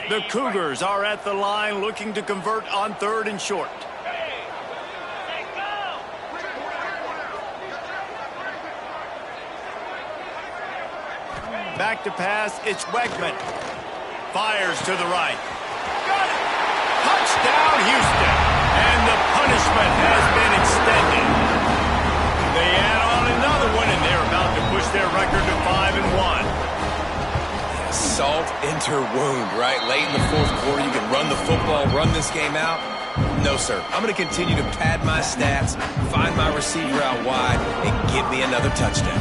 The Cougars are at the line looking to convert on 3rd and short. Back to pass, it's Wegman. Fires to the right. Got it! Touchdown, Houston! And the punishment has been extended. They add on another one, and they're about to push their record to 5-1. Salt into wound, right? Late in the 4th quarter, you can run the football, run this game out. No, sir. I'm going to continue to pad my stats, find my receiver out wide, and give me another touchdown.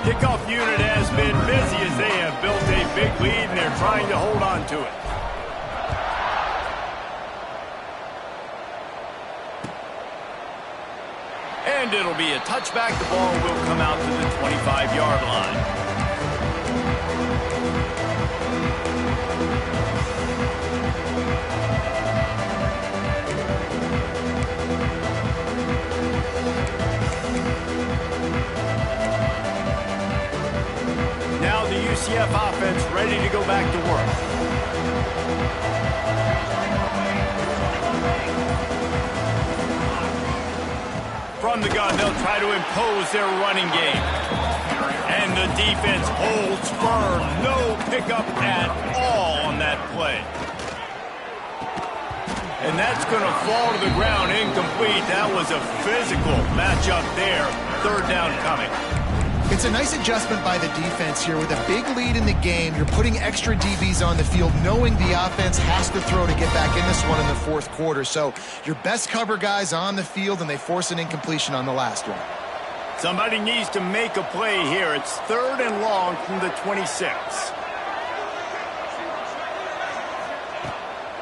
Kickoff unit has been busy as they have built a big lead, and they're trying to hold on to it. And it'll be a touchback. The ball will come out to the 25-yard line. Now the UCF offense ready to go back to work. From the gun, they'll try to impose their running game. And the defense holds firm. No pickup at all on that play. And that's going to fall to the ground incomplete. That was a physical matchup there. 3rd down coming. It's a nice adjustment by the defense here. With a big lead in the game, you're putting extra DBs on the field, knowing the offense has to throw to get back in this one in the 4th quarter. So your best cover guys on the field, and they force an incompletion on the last one. Somebody needs to make a play here. It's 3rd and long from the 26.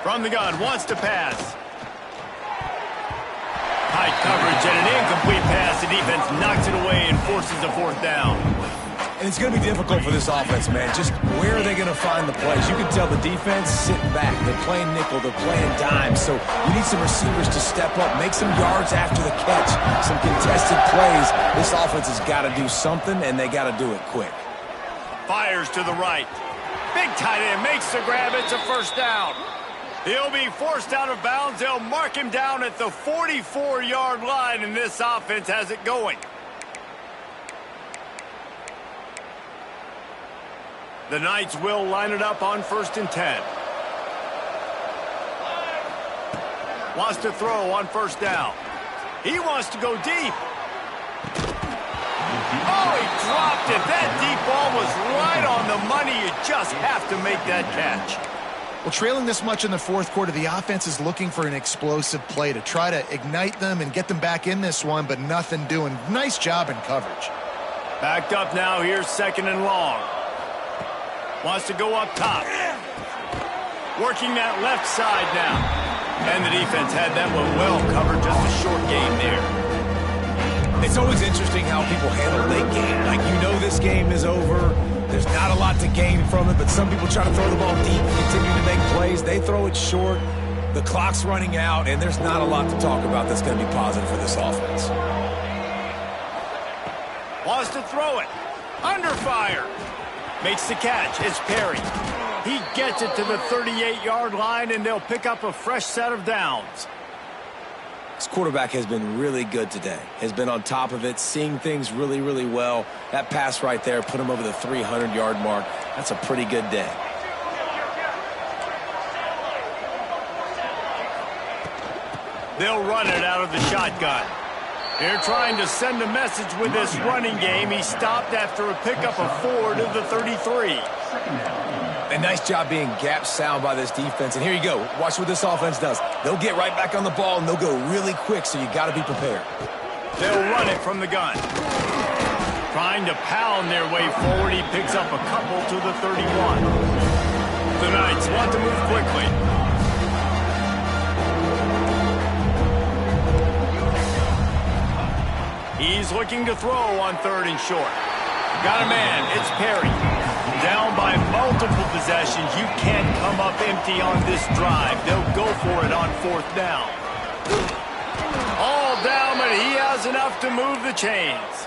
From the gun, wants to pass. Tight coverage and an incomplete pass. The defense knocks it away and forces a 4th down. And it's going to be difficult for this offense, man. Just where are they going to find the plays? You can tell the defense sitting back. They're playing nickel. They're playing dime. So you need some receivers to step up, make some yards after the catch, some contested plays. This offense has got to do something, and they got to do it quick. Fires to the right. Big tight end makes the grab. It's a 1st down. He'll be forced out of bounds. They'll mark him down at the 44-yard line, and this offense has it going. The Knights will line it up on 1st and 10. Wants to throw on 1st down. He wants to go deep. Oh, he dropped it. That deep ball was right on the money. You just have to make that catch. Well, trailing this much in the 4th quarter, the offense is looking for an explosive play to try to ignite them and get them back in this one, but nothing doing. Nice job in coverage. Backed up now. Here's 2nd and long. Wants to go up top. Working that left side now. And the defense had that one well covered. Just a short gain there. It's always interesting how people handle late game. Like, you know this game is over. There's not a lot to gain from it, but some people try to throw the ball deep and continue to make plays. They throw it short. The clock's running out, and there's not a lot to talk about that's going to be positive for this offense. Wants to throw it. Under fire. Makes the catch. It's Perry. He gets it to the 38-yard line, and they'll pick up a fresh set of downs. This quarterback has been really good today. Has been on top of it, seeing things really, really well. That pass right there put him over the 300-yard mark. That's a pretty good day. They'll run it out of the shotgun. They're trying to send a message with this running game. He stopped after a pickup of 4 to the 33. A nice job being gap sound by this defense. And here you go. Watch what this offense does. They'll get right back on the ball, and they'll go really quick, so you got to be prepared. They'll run it from the gun. Trying to pound their way forward. He picks up a couple to the 31. The Knights want to move quickly. He's looking to throw on 3rd and short. Got a man. It's Perry. Down by multiple possessions. You can't come up empty on this drive. They'll go for it on 4th down. All down, but he has enough to move the chains.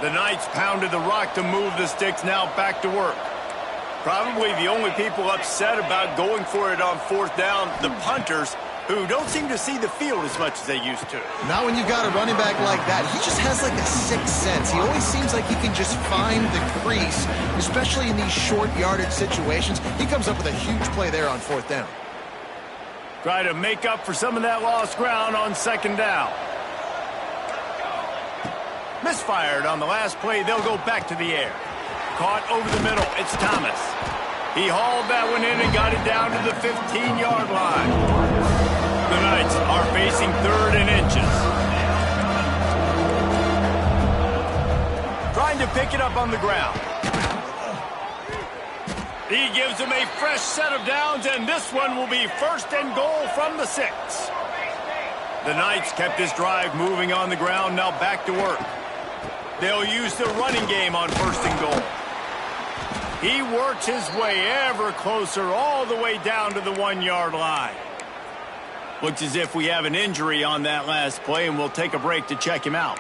The Knights pounded the rock to move the sticks. Now back to work. Probably the only people upset about going for it on 4th down, the punters, who don't seem to see the field as much as they used to. Now when you've got a running back like that, he just has like a sixth sense. He always seems like he can just find the crease, especially in these short yardage situations. He comes up with a huge play there on 4th down. Try to make up for some of that lost ground on 2nd down. Misfired on the last play. They'll go back to the air. Caught over the middle. It's Thomas. He hauled that one in and got it down to the 15-yard line. The Knights are facing 3rd and inches. Trying to pick it up on the ground. He gives them a fresh set of downs, and this one will be 1st and goal from the 6. The Knights kept this drive moving on the ground. Now back to work. They'll use the running game on 1st and goal. He works his way ever closer all the way down to the 1-yard line. Looks as if we have an injury on that last play, and we'll take a break to check him out.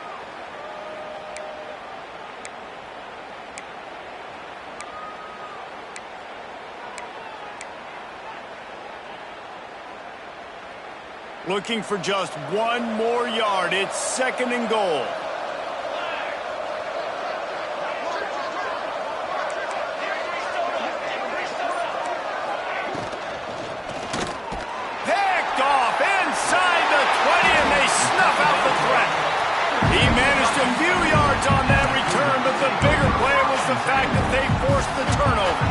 Looking for just 1 more yard. It's 2nd and goal. The fact that they forced the turnover.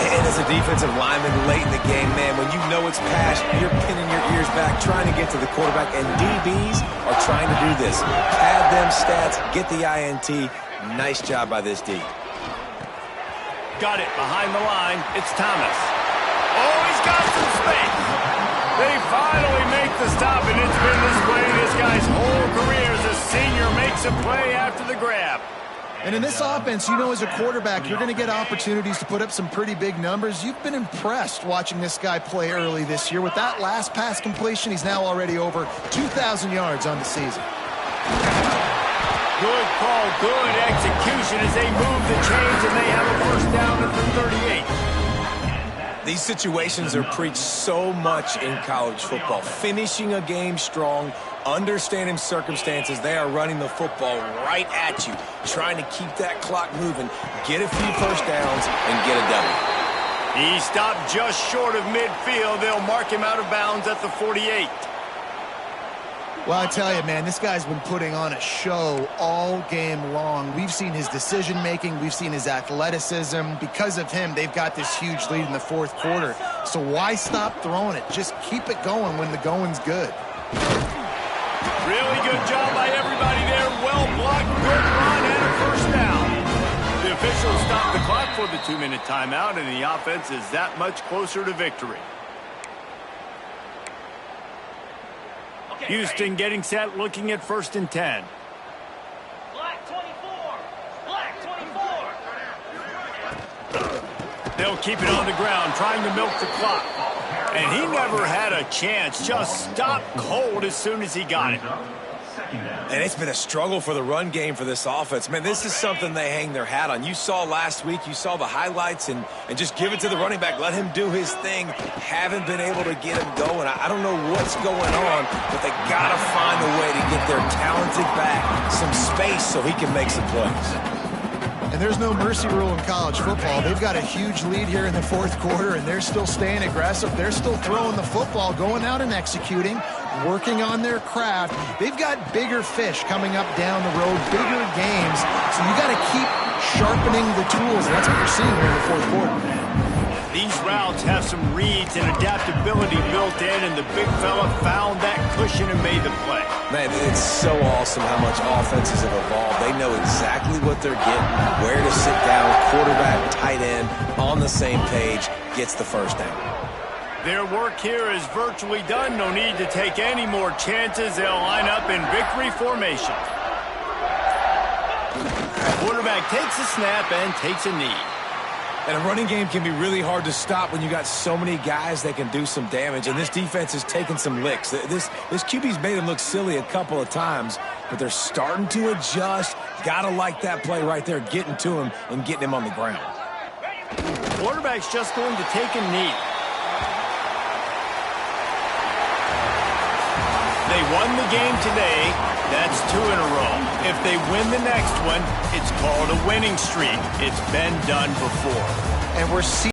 And as a defensive lineman late in the game, man, when you know it's pass, you're pinning your ears back, trying to get to the quarterback, and DBs are trying to do this. Pad them stats, get the INT. Nice job by this D. Got it behind the line. It's Thomas. Oh, he's got some space. They finally make the stop, and it's been this way this guy's whole career as a senior makes a play after the grab. And in this offense, you know, as a quarterback, you're going to get opportunities to put up some pretty big numbers. You've been impressed watching this guy play early this year. With that last pass completion, he's now already over 2,000 yards on the season. Good call, good execution as they move the chains, and they have a 1st down at the 38. These situations are preached so much in college football. Finishing a game strong, understanding circumstances. They are running the football right at you, trying to keep that clock moving, get a few 1st downs, and get a W. He stopped just short of midfield. They'll mark him out of bounds at the 48. Well, I tell you, man, this guy's been putting on a show all game long. We've seen his decision-making. We've seen his athleticism. Because of him, they've got this huge lead in the 4th quarter. So why stop throwing it? Just keep it going when the going's good. Really good job by everybody there. Well blocked, good run, and a 1st down. The officials stopped the clock for the 2-minute timeout, and the offense is that much closer to victory. Houston getting set, looking at 1st and 10. Black 24. Black 24. They'll keep it on the ground, trying to milk the clock. And he never had a chance. Just stopped cold as soon as he got it. Second down. And it's been a struggle for the run game for this offense. Man, this is something they hang their hat on. You saw last week, you saw the highlights, and just give it to the running back. Let him do his thing. Haven't been able to get him going. I don't know what's going on, but they got to find a way to get their talented back some space so he can make some plays. And there's no mercy rule in college football. They've got a huge lead here in the fourth quarter, and they're still staying aggressive. They're still throwing the football, going out and executing, working on their craft. They've got bigger fish coming up down the road, bigger games. So you got to keep sharpening the tools, and that's what you're seeing here in the fourth quarter. These routes have some reads and adaptability built in, and the big fella found that cushion and made the play. Man, it's so awesome how much offenses have evolved. They know exactly what they're getting, where to sit down, quarterback, tight end, on the same page, gets the first down. Their work here is virtually done. No need to take any more chances. They'll line up in victory formation. Quarterback takes a snap and takes a knee. And a running game can be really hard to stop when you got so many guys that can do some damage. And this defense is taking some licks. This QB's made him look silly a couple of times, but they're starting to adjust. Gotta like that play right there, getting to him and getting him on the ground. Quarterback's just going to take a knee. They won the game today. That's 2 in a row. If they win the next one, it's called a winning streak. It's been done before. And we're seeing